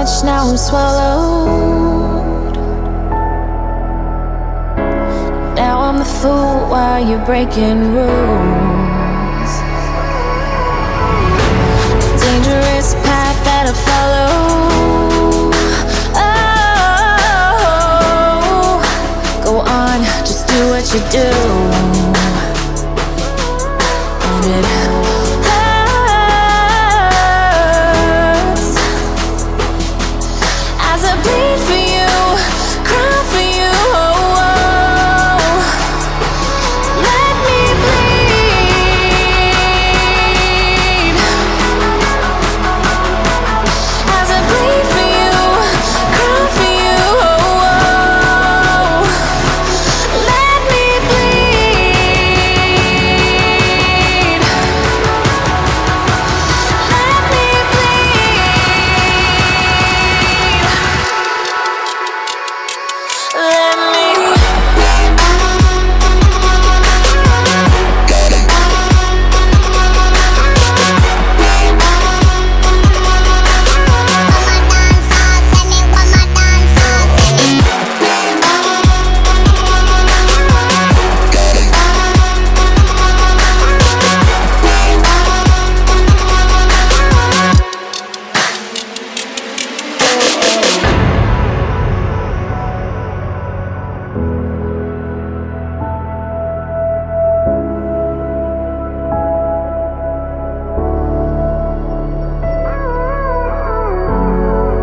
much, now I'm swallowed. Now I'm the fool while you're breaking rules. Dangerous path that I follow. Oh, go on, just do what you do. And it hurts as I bleed for you, cry for you. Oh, oh. Let me bleed as I bleed for you, cry for you. Oh, oh. Let me bleed. Let me bleed. Let me.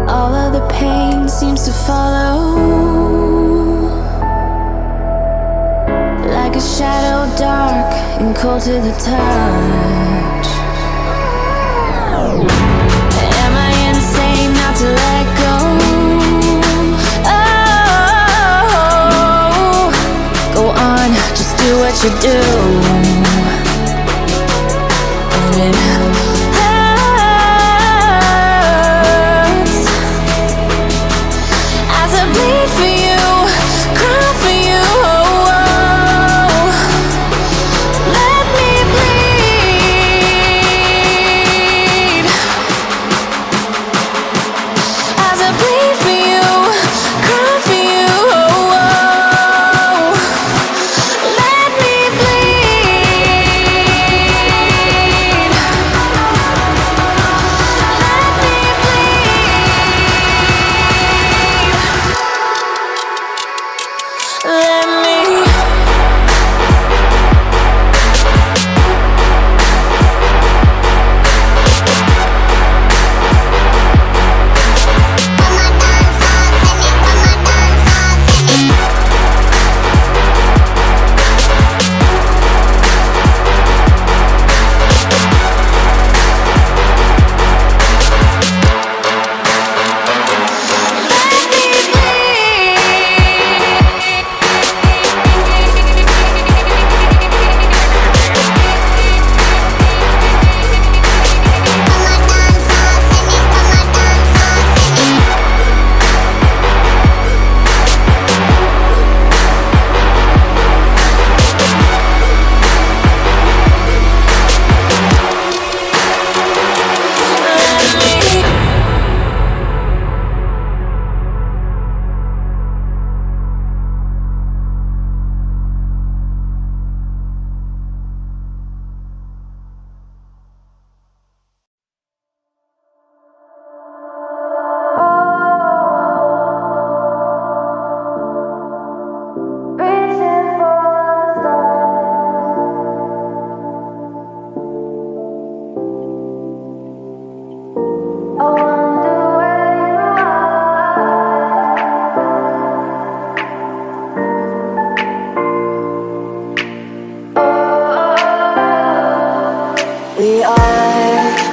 All of the pain seems to follow, like a shadow, dark and cold to the touch. Am I insane not to let go? Oh, go on, just do what you do. And it hurts as I bleed for you, cry for you. Oh, oh. Let me bleed as I bleed for you, cry for you. Oh, oh. Let me bleed. Let me bleed. Let me.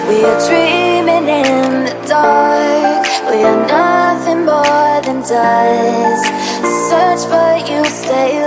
We are dreaming in the dark. We are nothing more than dust. Search but you stay